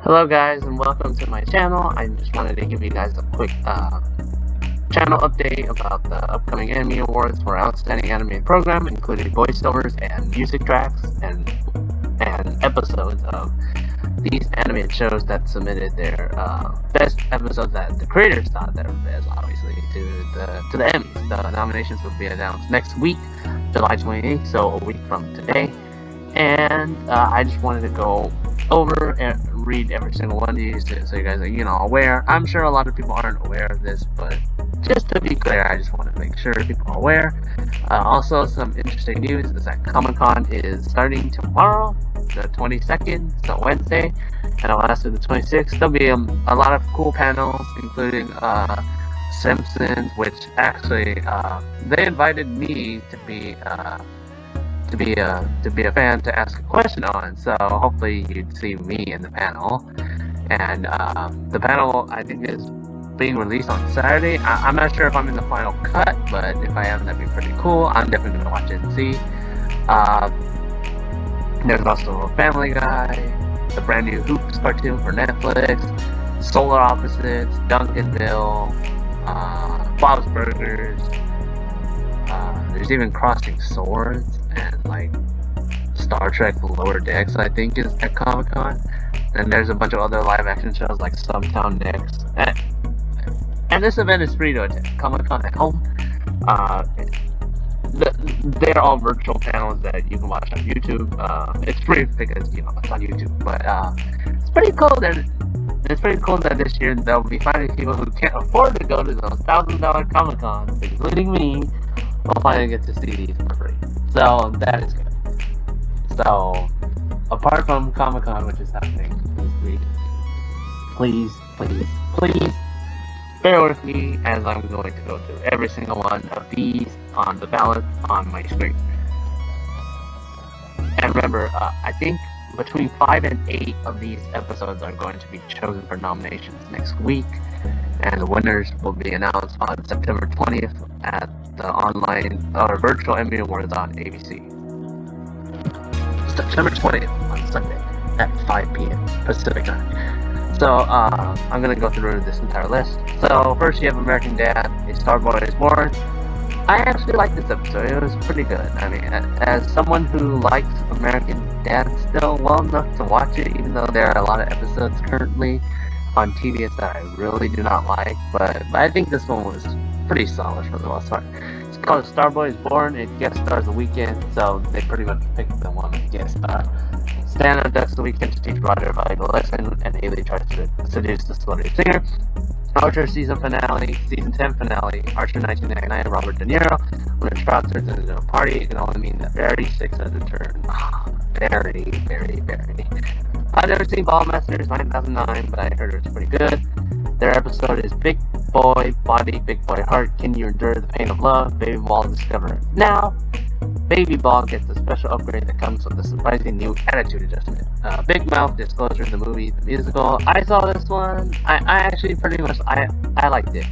Hello guys and welcome to my channel. I just wanted to give you guys a quick channel update about the upcoming Emmy Awards for Outstanding Animated Program, including voiceovers and music tracks and episodes of these animated shows that submitted their best episodes that the creators thought that were best, obviously, to the Emmys. The nominations will be announced next week, July 28th, so a week from today. And I just wanted to go over and read every single one of these so you guys are aware. I'm sure a lot of people aren't aware of this, but just to be clear, I just wanted to make sure people are aware. Also, some interesting news is that Comic-Con is starting tomorrow, the 22nd, so Wednesday, and it'll last through the 26th. There'll be a lot of cool panels, including Simpsons, which actually they invited me to be a fan to ask a question on, so hopefully you'd see me in the panel. And the panel, I think, is being released on Saturday. I'm not sure if I'm in the final cut, but if I am, that'd be pretty cool. I'm definitely gonna watch it and see. There's also Family Guy, the brand new Hoops cartoon for Netflix, Solar Opposites, Duncanville, Bob's Burgers. There's even Crossing Swords and like Star Trek Lower Decks, I think, is at Comic-Con. And there's a bunch of other live action shows like Subtown Next. And this event is free to attend. Comic-Con at home. They're all virtual panels that you can watch on YouTube. It's free because it's on YouTube. But it's pretty cool that this year they'll be finding people who can't afford to go to those $1,000 Comic-Cons, including me, will finally get to see these for free. So that is good. So apart from Comic-Con, which is happening this week, please bear with me as I'm going to go through every single one of these on the ballot on my screen. And remember, I think between 5 and 8 of these episodes are going to be chosen for nominations next week, and the winners will be announced on September 20th at the online or virtual Emmy Awards on ABC. September 20th on Sunday at 5 p.m. Pacific time. So I'm gonna go through this entire list. So first you have American Dad, A Star Boy is Born. I actually liked this episode. It was pretty good. I mean, as someone who likes American Dad still well enough to watch it, even though there are a lot of episodes currently on TBS that I really do not like, but I think this one was pretty solid for the most part. It's called Starboy is Born. It guest stars The Weeknd, so they pretty much picked the one to guest star. Stan abducts The Weeknd to teach Roger a valuable lesson, and Haley tries to seduce the celebrity singer. Archer season 10 finale, Archer 1999, Robert De Niro. When a trial turns into a party, it can only mean that very six at a turn. Very, very, very. I've never seen Ballmasters 9009, but I heard it was pretty good. Their episode is Big Boy Body, Big Boy Heart. Can you endure the pain of love? Baby Ball discover. Now, Baby Ball gets a special upgrade that comes with a surprising new attitude adjustment. Big Mouth Disclosure, the movie, the musical. I saw this one. I actually pretty much, I liked it.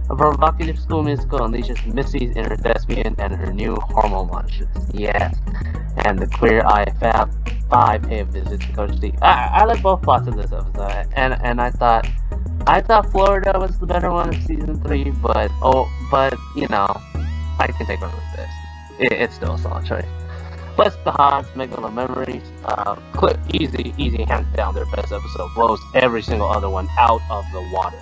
A provocative school musical unleashes Missy's inner thespian and her new hormone launches. Yes. And the Queer Eye Fab 5 pay a visit to Coach D. I like both plots of this episode, and I thought Florida was the better one of season 3, but I can take one with this. It's still a solid choice. Bless the Hogs, Megalo Memories, easy, hands down, their best episode, blows every single other one out of the water.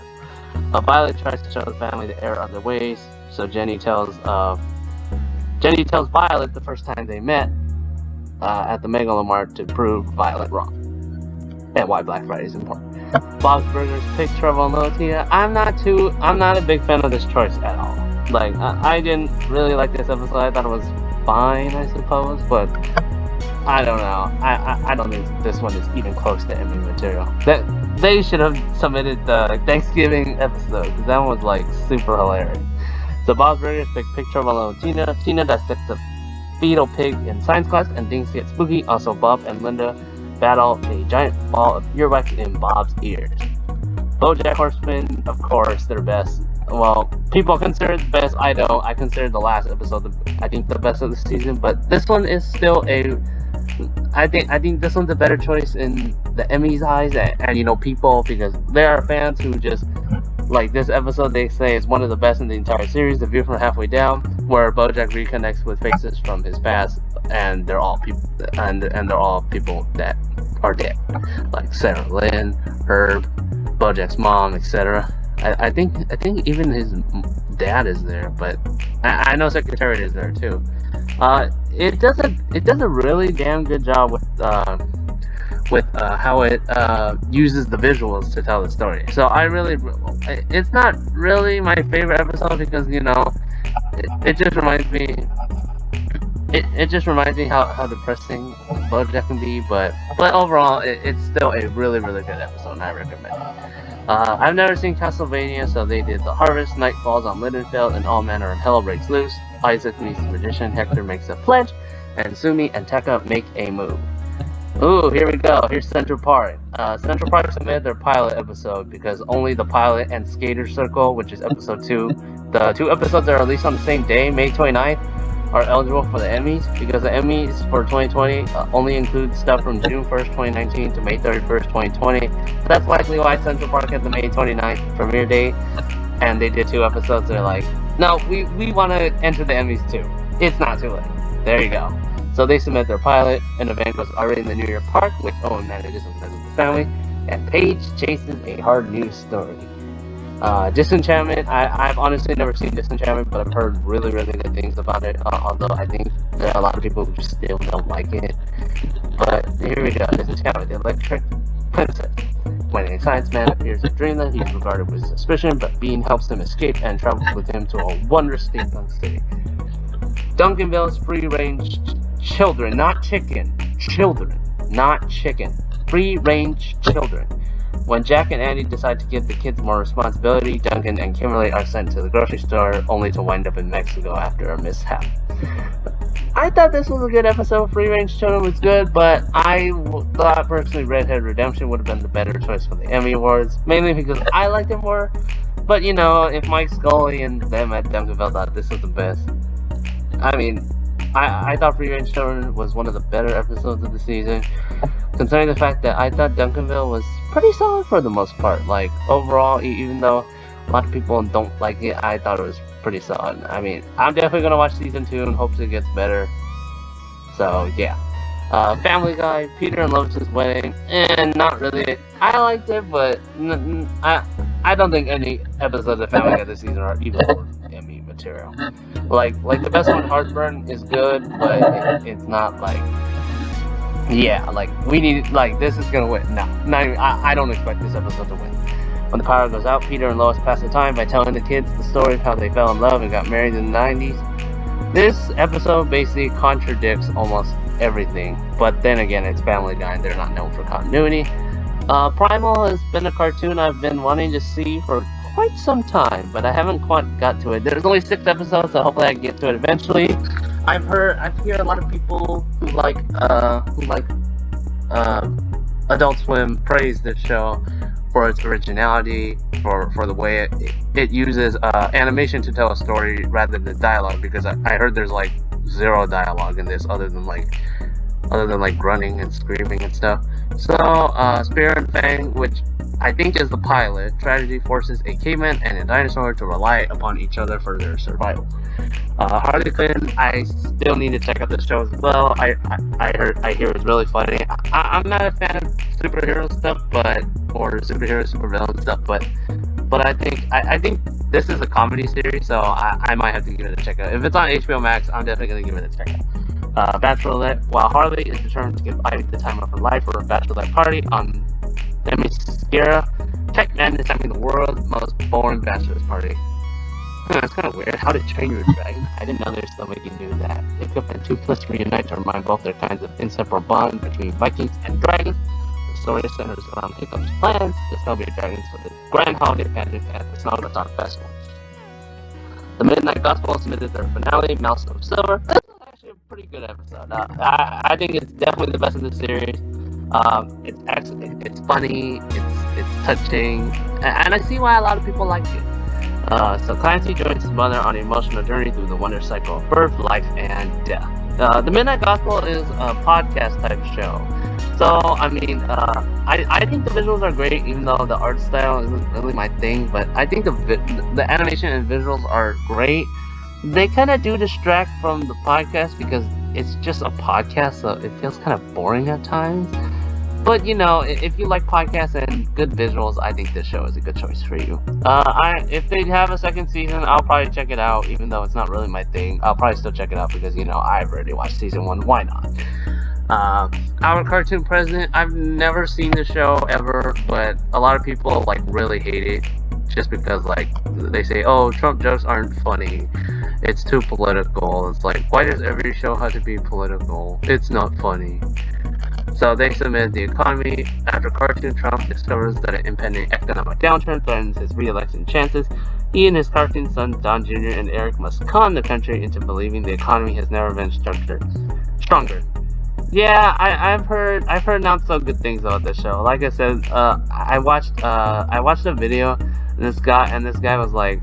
Violet tries to show the family the error of their ways, so Jenny tells Violet the first time they met at the Megalomart to prove Violet wrong, and why Black Friday is important. Bob's Burgers, Pick Trouble and Little Tia. I'm not a big fan of this choice at all. Like, I didn't really like this episode. I thought it was fine, I suppose, but I don't know. I don't think this one is even close to Emmy material. They should have submitted the Thanksgiving episode, because that one was like super hilarious. So Bob's Burgers pick Trouble and Little Tina. Tina dissects a fetal pig in science class, and things get spooky. Also, Bob and Linda battle a giant ball of earwax in Bob's ears. BoJack Horseman, of course, their best. Well, people consider it the best. I don't. I consider the last episode, I think, the best of the season. But this one is still a I think this one's a better choice in the Emmys' eyes, and people, because there are fans who just like this episode. They say is one of the best in the entire series. The View from Halfway Down, where BoJack reconnects with faces from his past, and they're all people, and they're all people that are dead, like Sarah Lynn, Herb, BoJack's mom, etc. I think even his dad is there, but I know Secretariat is there too. It does a really damn good job with how it uses the visuals to tell the story. So it's not really my favorite episode because it just reminds me. It just reminds me how depressing BoJack can be, but overall it's still a really really good episode, and I recommend it. I've never seen Castlevania, so they did The Harvest, Night Falls on Lindenfeld, and All Manner of Hell Breaks Loose. Isaac meets the magician, Hector makes a pledge, and Sumi and Tekka make a move. Ooh, here we go. Here's Central Park. Central Park submitted their pilot episode because only the pilot and Skater Circle, which is episode 2, the 2 episodes that are released on the same day, May 29th, are eligible for the Emmys, because the Emmys for 2020 only include stuff from June 1st, 2019 to May 31st, 2020. That's likely why Central Park had the May 29th premiere date, and they did 2 episodes. They're like, no, we want to enter the Emmys too. It's not too late. There you go. So they submit their pilot. An event goes already in the New York park, which Owen manages and visits the family, and Paige chases a hard news story. Disenchantment, I've honestly never seen Disenchantment, but I've heard really, really good things about it, although I think there are a lot of people who still don't like it. But here we go, Disenchantment, the Electric Princess. When a science man appears in Dreamland, he is regarded with suspicion, but Bean helps him escape and travels with him to a wondrous steampunk city. Duncanville's free-range children, not chicken. Children, not chicken. Free-range children. When Jack and Andy decide to give the kids more responsibility, Duncan and Kimberly are sent to the grocery store, only to wind up in Mexico after a mishap. I thought this was a good episode. Free Range Children was good, but I thought personally Red Dead Redemption would have been the better choice for the Emmy Awards, mainly because I liked it more. But if Mike Scully and them at Duncanville thought this was the best, I mean, I thought Free Range Children was one of the better episodes of the season, considering the fact that I thought Duncanville was pretty solid for the most part. Like, overall, even though a lot of people don't like it, I thought it was pretty solid. I mean, I'm definitely going to watch season 2 and hope it gets better. So, yeah. Family Guy, Peter and Lois's wedding, and not really. I liked it, but I don't think any episodes of Family Guy this season are even Emmy material. Like the best one, Heartburn, is good, but it's not like, yeah, like we need, like this is gonna win. No, not even, I don't expect this episode to win. When the power goes out, Peter and Lois pass the time by telling the kids the story of how they fell in love and got married in the 90s. This episode basically contradicts almost everything, but then again, it's Family Guy and they're not known for continuity. Primal has been a cartoon I've been wanting to see for quite some time, but I haven't quite got to it. There's only 6 episodes, so hopefully I can get to it eventually. I hear a lot of people who like Adult Swim praise this show for its originality, for the way it uses animation to tell a story rather than dialogue, because I heard there's like 0 dialogue in this other than like grunting and screaming and stuff. So Spear and Fang, which I think is the pilot, tragedy forces a caveman and a dinosaur to rely upon each other for their survival. Harley Quinn, I still need to check out the show as well. I hear it's really funny. I'm not a fan of superhero stuff, or supervillain stuff, but I think this is a comedy series, so I might have to give it a check out. If it's on HBO Max, I'm definitely gonna give it a check out. Bachelorette, while Harley is determined to give Ivy the time of her life for a bachelorette party on Themyscira, Tech Man is having the world's most boring bachelorette party. It's kind of weird. How to Train Your Dragon? I didn't know there's somebody who can do that. Hiccup and Toothless reunite to remind both their kinds of inseparable bond between Vikings and dragons. The story centers around Hiccup's plans to celebrate dragons for the grand holiday pageant at the Snowdrop Festival. The Midnight Gospel submitted their finale, Mouse of Silver. This is actually a pretty good episode. I think it's definitely the best of the series. It's funny, it's touching, and I see why a lot of people like it. So Clancy joins his mother on an emotional journey through the wonder cycle of birth, life, and death. The Midnight Gospel is a podcast type show. So, I mean, I think the visuals are great, even though the art style isn't really my thing. But I think the animation and visuals are great. They kind of do distract from the podcast because it's just a podcast, so it feels kind of boring at times. But if you like podcasts and good visuals, I think this show is a good choice for you. If they have a second season, I'll probably check it out, even though it's not really my thing. I'll probably still check it out because I've already watched season 1. Why not? Our Cartoon President. I've never seen the show ever, but a lot of people really hate it, just because they say, "Oh, Trump jokes aren't funny. It's too political." It's like, why does every show have to be political? It's not funny. So they submitted the economy. After Cartoon Trump discovers that an impending economic downturn threatens his re-election chances, he and his cartoon sons Don Jr. and Eric must con the country into believing the economy has never been stronger. Yeah, I've heard not so good things about this show. Like I said, I watched a video, and this guy was like,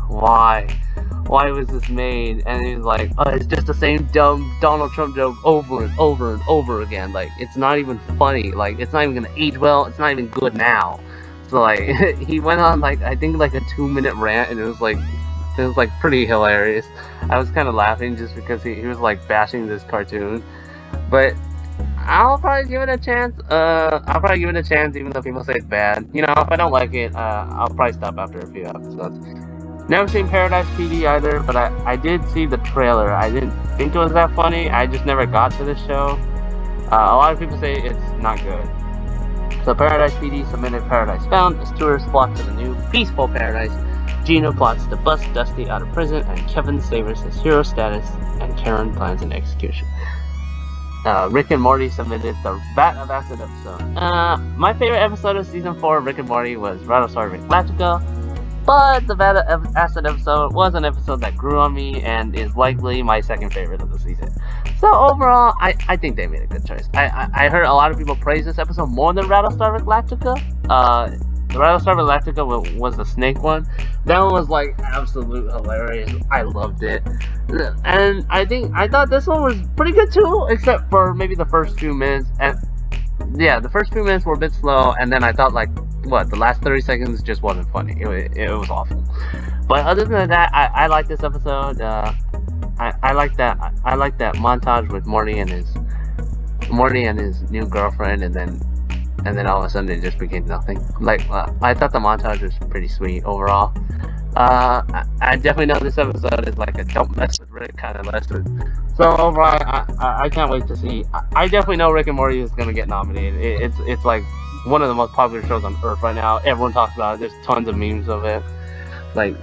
why was this made? And he was like, oh, it's just the same dumb Donald Trump joke over and over and over again. Like, it's not even funny. Like, it's not even gonna age well. It's not even good now. So he went on I think a 2-minute rant, and it was pretty hilarious. I was kind of laughing just because he was bashing this cartoon. But I'll probably give it a chance. Even though people say it's bad. If I don't like it, I'll probably stop after a few episodes. Never seen Paradise PD either, but I did see the trailer. I didn't think it was that funny. I just never got to the show. A lot of people say it's not good. So Paradise PD submitted Paradise Found as tourists flock to the new peaceful paradise. Gino plots to bust Dusty out of prison, and Kevin savors his hero status, and Karen plans an execution. Rick and Morty submitted the Vat of Acid episode. My favorite episode of season 4 of Rick and Morty was Rattlestar Galactica, but the Vat of Acid episode was an episode that grew on me and is likely my second favorite of the season. So overall, I think they made a good choice. I heard a lot of people praise this episode more than Rattlestar Galactica. The Rattlestar Galactica was the snake one. That one was absolute hilarious. I loved it. And I thought this one was pretty good too, except for maybe the first few minutes. And yeah, the first few minutes were a bit slow, and then I thought the last 30 seconds just wasn't funny. It was awful. But other than that, I like this episode. I like that montage with Morty and his new girlfriend, and then all of a sudden it just became nothing. I thought the montage was pretty sweet overall. I definitely know this episode is a don't mess with Rick kind of lesson. So overall, I can't wait to see. I definitely know Rick and Morty is gonna get nominated. It's one of the most popular shows on Earth right now. Everyone talks about it. There's tons of memes of it.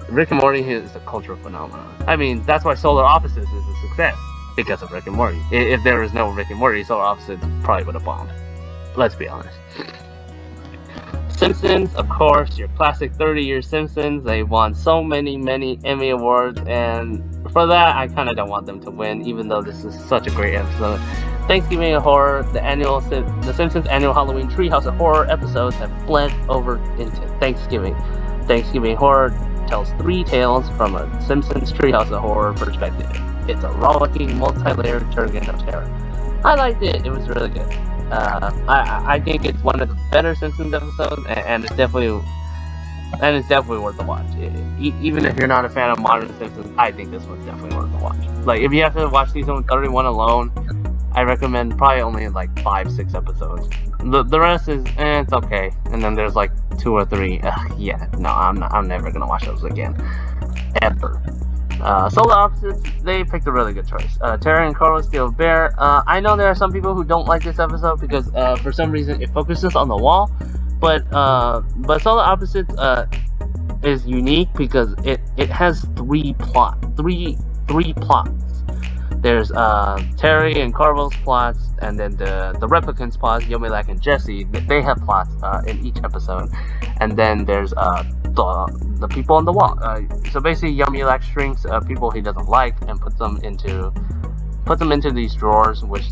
Rick and Morty is a cultural phenomenon. I mean, that's why Solar Opposites is a success, because of Rick and Morty. If there was no Rick and Morty, Solar Opposites probably would have bombed. Let's be honest. Simpsons, of course, your classic 30-year Simpsons. They won so many Emmy Awards, and for that, I kind of don't want them to win, even though this is such a great episode. Thanksgiving of Horror, the Simpsons annual Halloween Treehouse of Horror episodes have bled over into Thanksgiving. Thanksgiving Horror tells 3 tales from a Simpsons Treehouse of Horror perspective. It's a rollicking, multi-layered turgid of terror. I liked it. It was really good. I think it's one of the better Simpsons episodes, and it's definitely worth the watch. Even if you're not a fan of modern Simpsons, I think this one's definitely worth the watch. If you have to watch season 31 alone, I recommend probably only 5-6 episodes. The rest is it's okay, and then there's 2 or 3. I'm never gonna watch those again, ever. Solar Opposites, they picked a really good choice. Terry and Carlos Steal Bear. I know there are some people who don't like this episode because for some reason it focuses on the wall, but Solar Opposites is unique because it has 3 plots. There's Terry and Carvel's plots, and then the replicants' plots, Yomilak and Jesse. They have plots in each episode, and then there's the people on the wall. So basically, Yomilak shrinks people he doesn't like and puts them into these drawers, which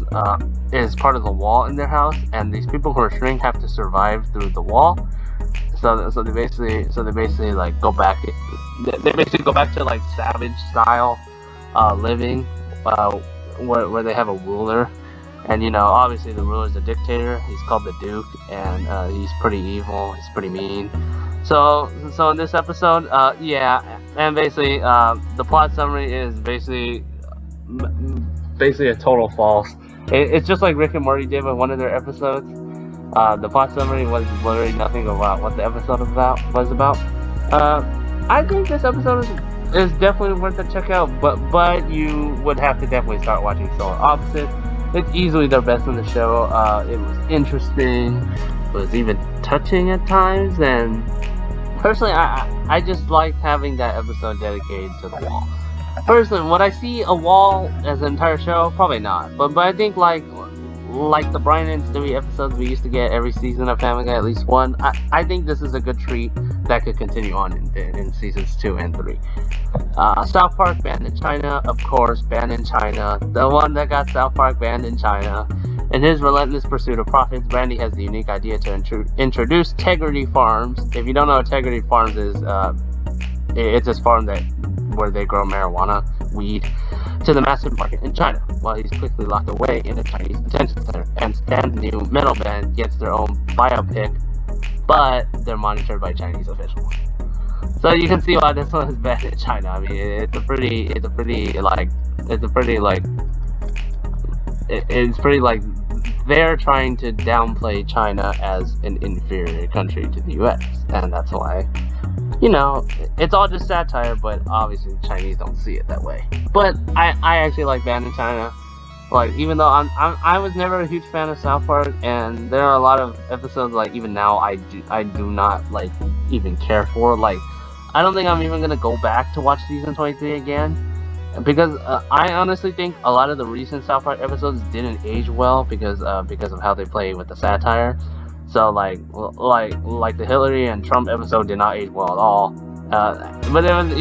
is part of the wall in their house. And these people who are shrink have to survive through the wall. So they basically go back. They basically go back to savage style living. where they have a ruler, and obviously the ruler's a dictator. He's called the Duke, and he's pretty evil. He's pretty mean. So in this episode, and basically the plot summary is basically a total false. It's just like Rick and Morty did with one of their episodes. The plot summary was literally nothing about what the episode was about. I think this episode is definitely worth a check out, but you would have to definitely start watching Solar Opposites. It's easily their best in the show. It was interesting. It was even touching at times, and personally, I just liked having that episode dedicated to the wall. Personally, would I see a wall as an entire show? Probably not. But I think like the Brian and Stewie episodes we used to get every season of Family Guy, at least one. I think this is a good treat that could continue on in seasons 2 and 3. South Park banned in China, of course, banned in China. The one that got South Park banned in China. In his relentless pursuit of profits, Brandy has the unique idea to introduce Tegrity Farms. If you don't know what Tegrity Farms is, it's this farm where they grow marijuana, weed, to the massive market in China, while he's quickly locked away in a Chinese detention center. And Stan's new metal band gets their own biopic, but they're monitored by Chinese officials. So you can see why this one is banned in China. I mean, it's pretty like they're trying to downplay China as an inferior country to the US, and that's why, it's all just satire, but obviously the Chinese don't see it that way. But I actually like banned in China. Like, even though I was never a huge fan of South Park, and there are a lot of episodes, like, even now I do not, like, even care for. Like, I don't think I'm even gonna go back to watch season 23 again, because I honestly think a lot of the recent South Park episodes didn't age well because of how they play with the satire. So like the Hillary and Trump episode did not age well at all. But it was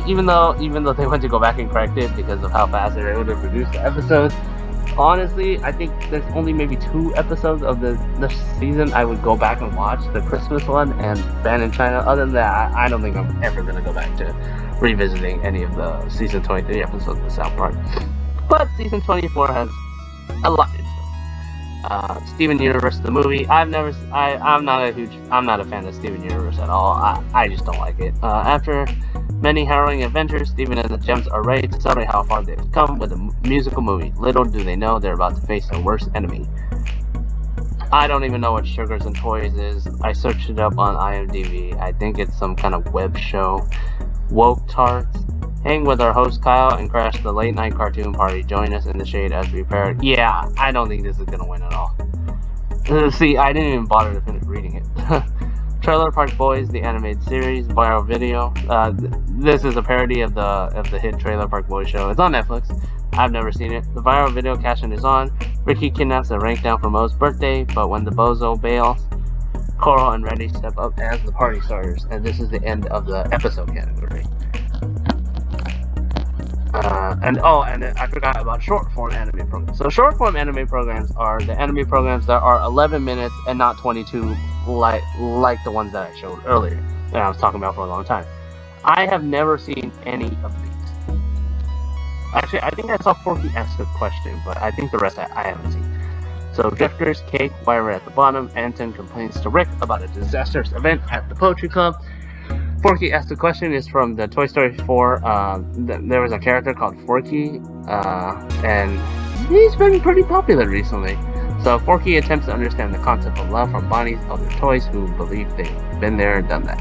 even though they went to go back and correct it because of how fast they were able to produce the episodes. Honestly, I think there's only maybe 2 episodes of the season I would go back and watch, the Christmas one and Banned in China. Other than that, I don't think I'm ever gonna go back to revisiting any of the season 23 episodes of South Park. But season 24 has a lot in store. Steven Universe, the movie. I'm not a fan of Steven Universe at all. I just don't like it. After many harrowing adventures, Steven and the Gems are ready to celebrate how far they've come with a musical movie. Little do they know they're about to face their worst enemy. I don't even know what Sugars and Toys is. I searched it up on IMDb. I think it's some kind of web show. Woke Tarts. Hang with our host Kyle and crash the late night cartoon party. Join us in the shade as we prepare. Yeah, I don't think this is gonna win at all. See, I didn't even bother to finish reading it. Trailer Park Boys, the animated series, viral video. This is a parody of the hit Trailer Park Boys show. It's on Netflix. I've never seen it. The viral video caption is on. Ricky kidnaps a rank down for Mo's birthday, but when the bozo bails, Coral and Randy step up as the party starters, and this is the end of the episode category. And I forgot about short form anime programs. So short form anime programs are the anime programs that are 11 minutes and not 22 like the ones that I showed earlier that I was talking about for a long time. I have never seen any of these. Actually, I think I saw Forky ask a question, but I think the rest I haven't seen. So Drifters, Cake, Why We're at the Bottom, Anton complains to Rick about a disastrous event at the Poetry Club. Forky asked the question is from the Toy Story 4. There was a character called Forky, and he's been pretty popular recently. So Forky attempts to understand the concept of love from Bonnie's other toys who believe they've been there and done that.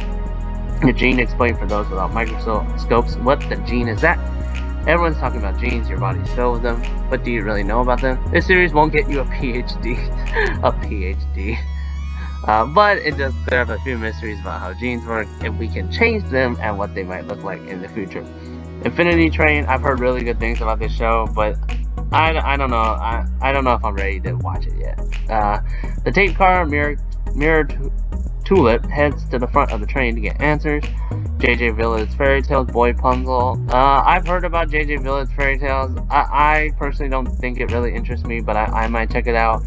The gene explained for those without microscopes. What the gene is that? Everyone's talking about genes, your body's filled with them, but do you really know about them? This series won't get you a PhD. But it does clear up a few mysteries about how genes work, if we can change them, and what they might look like in the future. Infinity Train, I've heard really good things about this show, but I don't know. I don't know if I'm ready to watch it yet. The tape car mirrored Tulip heads to the front of the train to get answers. JJ Villa's Fairy Tales, Boy Punzel. I've heard about JJ Villa's Fairy Tales. I personally don't think it really interests me, but I might check it out.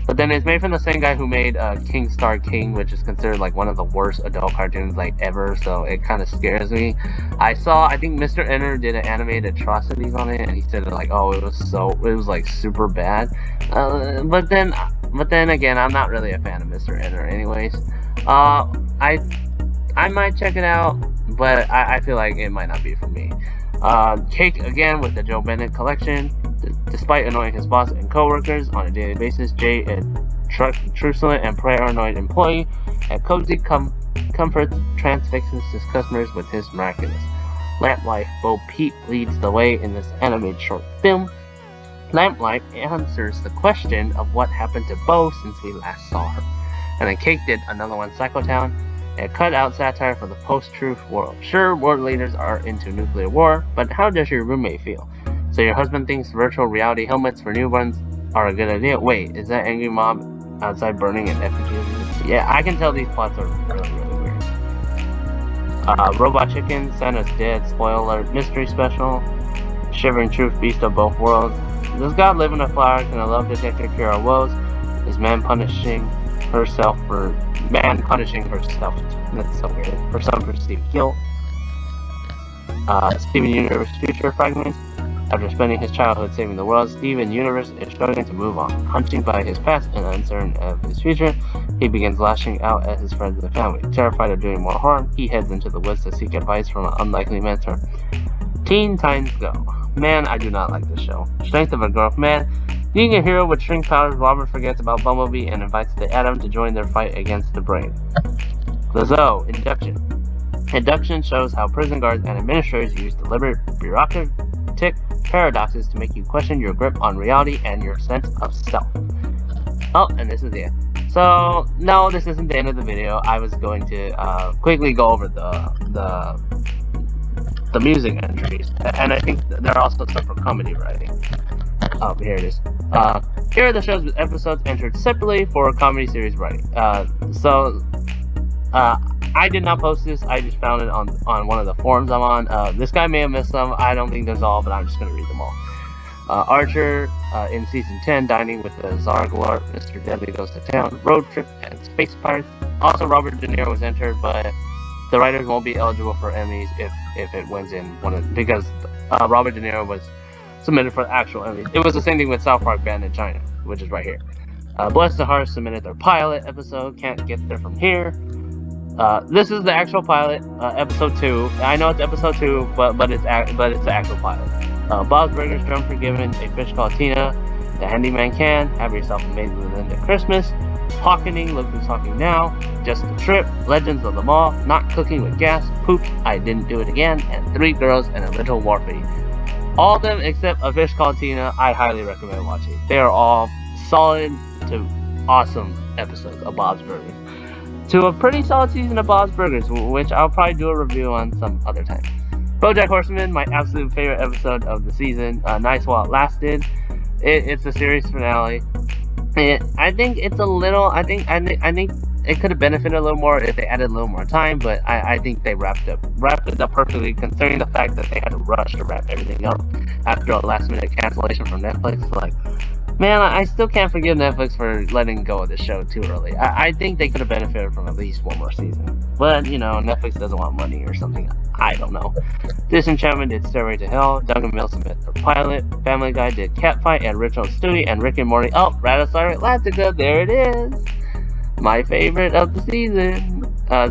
But then it's made from the same guy who made King Star King, which is considered like one of the worst adult cartoons like ever. So it kind of scares me. I think Mr. Enter did an animated atrocities on it, and he said like, oh, it was like super bad. But then again, I'm not really a fan of Mr. Enter, anyways. I might check it out, but I feel like it might not be for me. Cake again with the Joe Bennett collection. Despite annoying his boss and co-workers on a daily basis, Jay, a truculent and paranoid employee at Cozy Comforts, transfixes his customers with his miraculous lamp life. Bo Peep leads the way in this animated short film. Lamp life answers the question of what happened to Bo since we last saw her. And then Cake did another one, Psycho Town, a cut-out satire for the post-truth world. Sure, world leaders are into nuclear war, but how does your roommate feel? So your husband thinks virtual reality helmets for newborns are a good idea. Wait, is that angry mob outside burning an effigy? Yeah, I can tell these plots are really, really weird. Robot Chicken, Santa's Dead, spoiler alert, mystery special, Shivering Truth, Beast of Both Worlds. Does God live in a flower? Can a love detector cure our woes? Is man punishing herself? That's so weird. For some perceived guilt. Steven Universe Future Fragments. After spending his childhood saving the world, Steven Universe is struggling to move on. Hunting by his past and uncertain of his future, he begins lashing out at his friends and family. Terrified of doing more harm, he heads into the woods to seek advice from an unlikely mentor. Teen Titans Go. Man, I do not like this show. Strength of a Growth Man. Being a hero with shrink powers, Robert forgets about Bumblebee and invites the Atom to join their fight against the Brain. The Zoo. Induction. Induction shows how prison guards and administrators use deliberate bureaucratic paradoxes to make you question your grip on reality and your sense of self. Oh, and this is the end. So, no, this isn't the end of the video. I was going to quickly go over the music entries, and I think there are also some for comedy writing. Oh, here it is. Here are the shows with episodes entered separately for comedy series writing. I did not post this. I just found it on one of the forums I'm on. This guy may have missed some. I don't think there's all, but I'm just going to read them all. Archer in Season 10, Dining with the Zarglor, Mr. Deadly Goes to Town, Road Trip, and Space Pirates. Also, Robert De Niro was entered, but the writers won't be eligible for Emmys if it wins in because Robert De Niro was submitted for the actual Emmys. It was the same thing with South Park Banned in China, which is right here. Bless the Heart submitted their pilot episode, Can't Get There From Here. This is the actual pilot, episode 2. I know it's episode 2, but it's the actual pilot. Bob's Burgers, Drum Forgiven, A Fish Called Tina, The Handyman Can, Have Yourself a Amazing Linda Christmas, Hawkening, Look Who's Hawking Now, Just a Trip, Legends of the Mall, Not Cooking with Gas, Poops, I Didn't Do It Again, and Three Girls and a Little Warpy. All of them except A Fish Called Tina, I highly recommend watching. They are all solid to awesome episodes of Bob's Burgers. To a pretty solid season of Bob's Burgers, which I'll probably do a review on some other time. BoJack Horseman, my absolute favorite episode of the season. Nice while it lasted. It's the series finale. I think it's a little. I think it could have benefited a little more if they added a little more time. But I think they wrapped it up perfectly, considering the fact that they had to rush to wrap everything up after a last minute cancellation from Netflix. Like, man, I still can't forgive Netflix for letting go of the show too early. I think they could have benefited from at least one more season. But, Netflix doesn't want money or something. I don't know. Disenchantment did Stairway to Hell. Duncan Mills submitted their pilot. Family Guy did Catfight and Rich Old Stewie. And Rick and Morty. Oh, Rattlesnake Atlantica. There it is. My favorite of the season.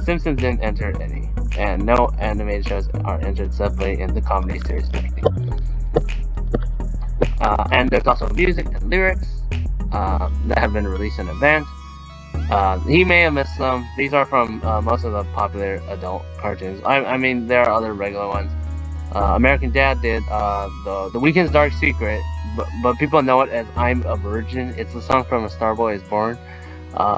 Simpsons didn't enter any. And no animated shows are entered separately in the comedy series. And there's also music and lyrics that have been released in advance. He may have missed some. These are from most of the popular adult cartoons. I mean, there are other regular ones. American Dad did The Weekend's Dark Secret, but people know it as I'm a Virgin. It's the song from A Star Boy Is Born.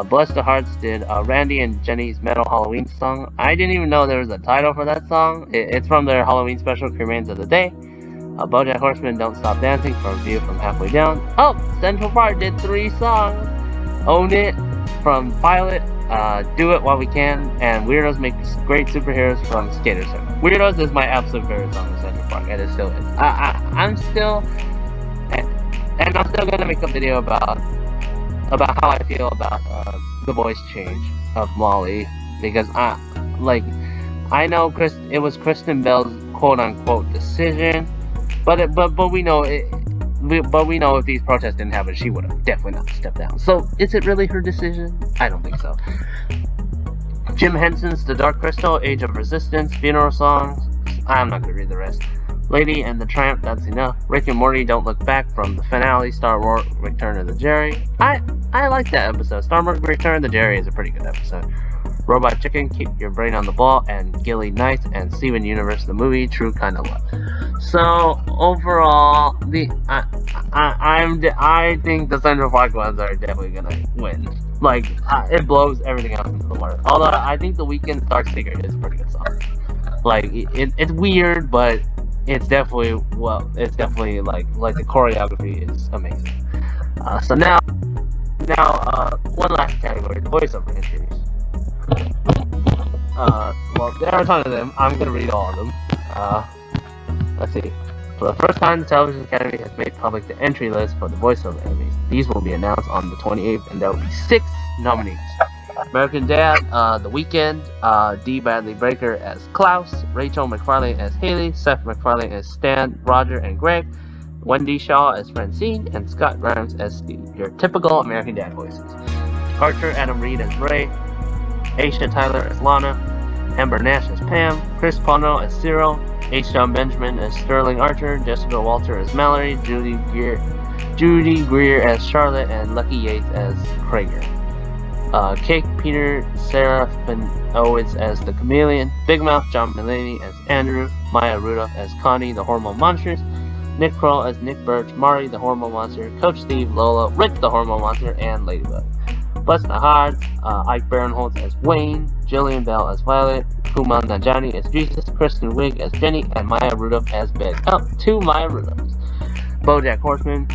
Bless the Hearts did Randy and Jenny's Metal Halloween song. I didn't even know there was a title for that song. It's from their Halloween special, Cremains of the Day. BoJack Horseman, Don't Stop Dancing, for a view from halfway down. Oh, Central Park did 3 songs. Own It from Pilot, Do It While We Can, and Weirdos Make Great Superheroes from Skater Circle. Weirdos is my absolute favorite song in Central Park, and it still is. I'm still gonna make a video about about how I feel about the voice change of Molly, because I know it was Kristen Bell's quote unquote decision, but we know but we know if these protests didn't happen, she would have definitely not stepped down. So is it really her decision? I don't think so. Jim Henson's The Dark Crystal, Age of Resistance, Funeral Songs. I'm not gonna read the rest. Lady and the Tramp, that's enough. Rick and Morty, Don't Look Back, from the finale, Star Wars, Return of the Jerry. I like that episode. Star Wars, Return of the Jerry is a pretty good episode. Robot Chicken, Keep Your Brain on the Ball, and Gilly Knights, and Steven Universe, the movie, True Kinda Love. So overall, I think the Central Park ones are definitely gonna win. It blows everything else into the water. Although I think The Weeknd's Dark Secret is a pretty good song. It's weird, but it's definitely like the choreography is amazing. So now one last category, the voiceover entries. Well, there are a ton of them. I'm gonna read all of them. Let's see. For the first time, the Television Academy has made public the entry list for the voiceover Emmys. These will be announced on the 28th, and there will be 6 nominees. American Dad, The Weeknd, D. Bradley Baker as Klaus, Rachel McFarlane as Haley, Seth MacFarlane as Stan, Roger and Greg, Wendy Shaw as Francine, and Scott Grimes as Steve. Your typical American Dad voices. Archer Adam Reed as Ray, Aisha Tyler as Lana, Amber Nash as Pam, Chris Pono as Cyril, H. John Benjamin as Sterling Archer, Jessica Walter as Mallory, Judy Greer as Charlotte, and Lucky Yates as Krager. Cake Peter Serafinowicz as the Chameleon, Big Mouth John Mulaney as Andrew, Maya Rudolph as Connie the Hormone Monstrous, Nick Kroll as Nick Birch, Mari the Hormone Monster, Coach Steve, Lola, Rick the Hormone Monster, and Ladybug. Bless Nahad, Ike Barinholtz as Wayne, Jillian Bell as Violet, Kumail Nanjiani as Jesus, Kristen Wiig as Jenny, and Maya Rudolph as Big. 2 Maya Rudolphs. BoJack Horseman,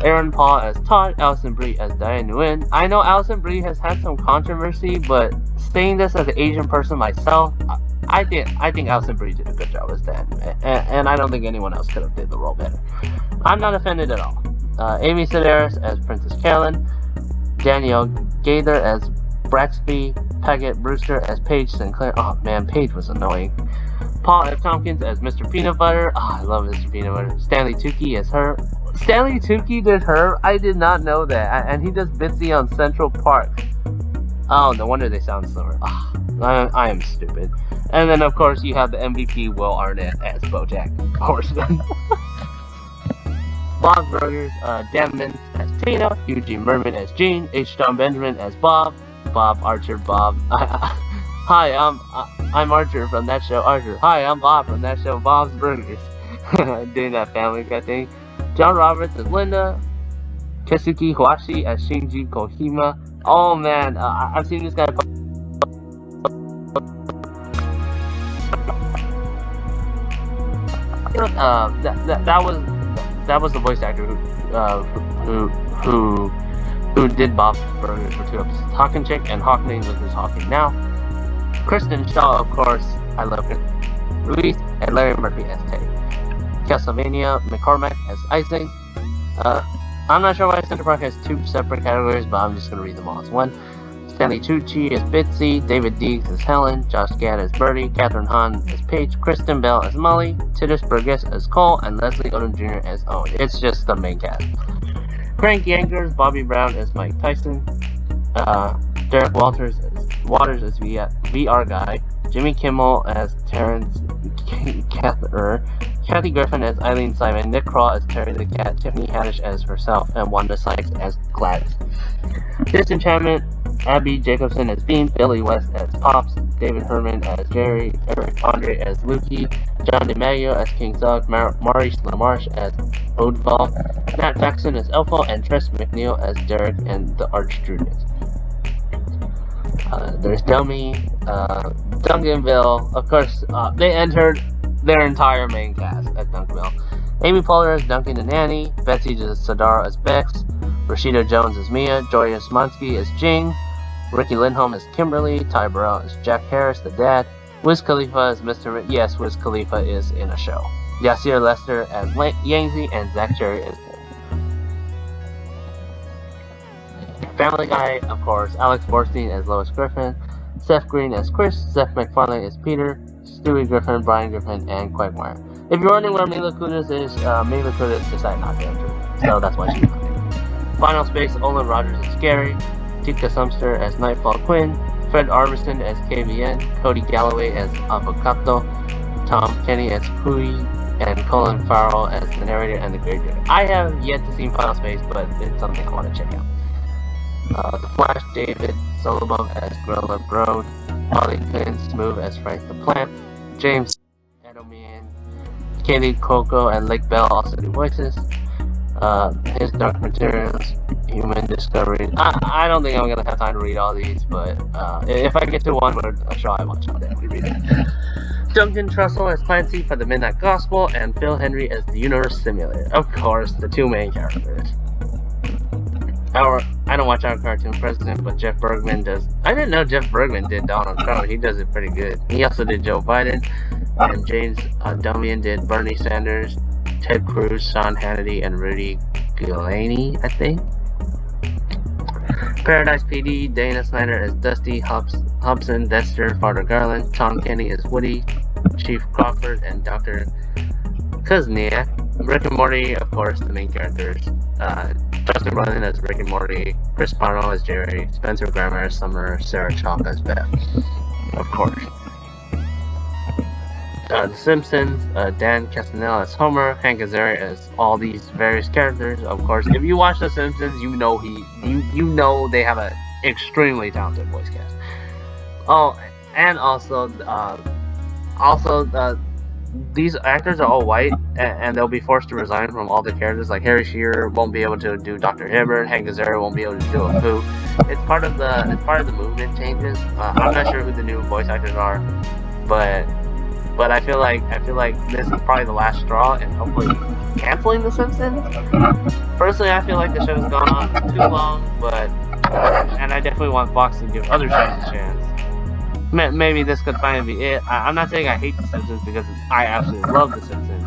Aaron Paul as Todd, Alison Brie as Diane Nguyen. I know Alison Brie has had some controversy, but saying this as an Asian person myself, I think Alison Brie did a good job as Diane Nguyen, and I don't think anyone else could have did the role better. I'm not offended at all. Amy Sedaris as Princess Carolyn, Danielle Gaither as Braxby, Paget Brewster as Paige Sinclair. Oh man, Paige was annoying. Paul F. Tompkins as Mr. Peanut Butter. Oh, I love Mr. Peanut Butter. Stanley Tucci as her. Stanley Tucci did her? I did not know that. And he does Bitsy on Central Park. Oh, no wonder they sound similar. Oh, I am stupid. And then, of course, you have the MVP Will Arnett as BoJack Horseman. Bob Burgers, Dan Mintz as Tina, Eugene Merman as Gene, H. John Benjamin as Bob, Bob Archer, Bob. Hi, I'm Archer from that show, Archer. Hi, I'm Bob from that show, Bob's Burgers. Doing that Family Guy thing. John Roberts as Linda, Keisuke Huashi as Shinji Kohima. Oh man, I've seen this guy. That was the voice actor who did Bob's Burgers for 2 episodes. Hawking Chick and Hawkney was his Hawking now. Kristen Shaw, of course, I love her. Ruiz and Larry Murphy as Teddy. Castlevania McCormack as Icing. I'm not sure why Central Park has 2 separate categories, but I'm just going to read them all as one. Stanley Tucci as Bitsy, David Deeks as Helen, Josh Gad as Birdie, Catherine Hahn as Paige, Kristen Bell as Molly, Titus Burgess as Cole, and Leslie Odom Jr. as Owen. It's just the main cast. Crank Yankers, Bobby Brown as Mike Tyson, Derek Waters as VR Guy, Jimmy Kimmel as Terrence Cather, Kathy Griffin as Eileen Simon, Nick Kroll as Terry the Cat, Tiffany Haddish as herself, and Wanda Sykes as Gladys. Disenchantment, Abby Jacobson as Bean, Billy West as Pops, David Herman as Jerry, Eric Andre as Lukey, John DiMaggio as King Zog, Maurice LaMarche as Oddball, Matt Faxon as Elfo, and Tress McNeil as Derek and the Archdruids. There's Dummy, Duncanville. Of course, they entered their entire main cast at Duncanville. Amy Poehler as Duncan and Annie, Betsy Sadara as Bex, Rashida Jones as Mia, Joya Smonsky as Jing, Ricky Lindholm as Kimberly, Ty Burrell as Jack Harris, the dad, Wiz Khalifa as Mr. Yes, Wiz Khalifa is in a show. Yasir Lester as Yangzi, and Zach Cherry as Family Guy, of course, Alex Borstein as Lois Griffin, Seth Green as Chris, Seth MacFarlane as Peter, Stewie Griffin, Brian Griffin, and Quagmire. If you're wondering where Mila Kunis is, Mila Kunis decided not to enter, so that's why she's not there. Final Space, Olin Rogers as Gary, Tika Sumster as Nightfall Quinn, Fred Armisen as KVN, Cody Galloway as Avocado, Tom Kenny as Pui, and Colin Farrell as the narrator and the creator. I have yet to see Final Space, but it's something I want to check out. The Flash, David Solobov as Gorilla Broad, Harley Quinn Smooth as Frank the Plant, James Edelman, Kaylee Coco, and Lake Bell also do voices. His Dark Materials, Human Discovery. I don't think I'm gonna have time to read all these, but if I get to one where a show I watch, I'll definitely read it. Duncan Trussell as Clancy for the Midnight Gospel, and Phil Henry as the Universe Simulator. Of course, the two main characters. I don't watch our cartoon president, but Jeff Bergman does. I didn't know Jeff Bergman did Donald Trump. He does it pretty good. He also did Joe Biden, and James Domian did Bernie Sanders, Ted Cruz, Sean Hannity, and Rudy Giuliani, I think. Paradise PD, Dana Snyder as Dusty, Hobson, Dexter, Father Garland, Tom Kenny as Woody, Chief Crawford, and Dr. Kuzniak. Rick and Morty, of course, the main characters. Justin Roiland as Rick and Morty, Chris Parnell as Jerry, Spencer Grammer as Summer, Sarah Chalk as Beth, of course. The Simpsons, Dan Castanel as Homer, Hank Azaria as all these various characters. Of course, if you watch The Simpsons, you know they have an extremely talented voice cast. Oh, and also these actors are all white, and they'll be forced to resign from all the characters. Like Harry Shearer won't be able to do Dr. Hibbert, Hank Azaria won't be able to do Apu. It's part of the movement changes. I'm not sure who the new voice actors are, but I feel like this is probably the last straw, and hopefully canceling The Simpsons. Personally, I feel like the show's gone on too long, and I definitely want Fox to give other shows a chance. Maybe this could finally be it. I'm not saying I hate The Simpsons because I absolutely love The Simpsons.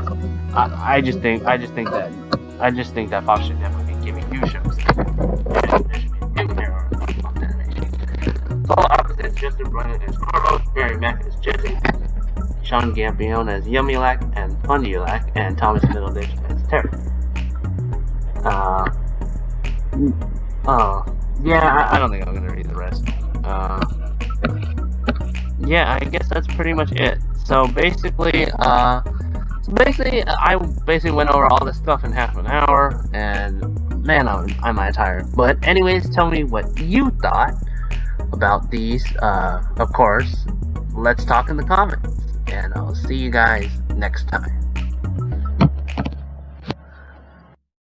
I just think that Fox should definitely be giving new shows. There should be a new era of animation. Polar Opposites, Justin Roiland as Carl, Barry Mack as Jesse, Sean Gambione as Yummulack and Funulack, and Thomas Middleditch as Terry. Yeah, I don't think I'm gonna read the rest. Yeah, I guess that's pretty much it. So basically, I went over all this stuff in half an hour, and man, I'm tired. But anyways, tell me what you thought about these. Of course, let's talk in the comments, and I'll see you guys next time.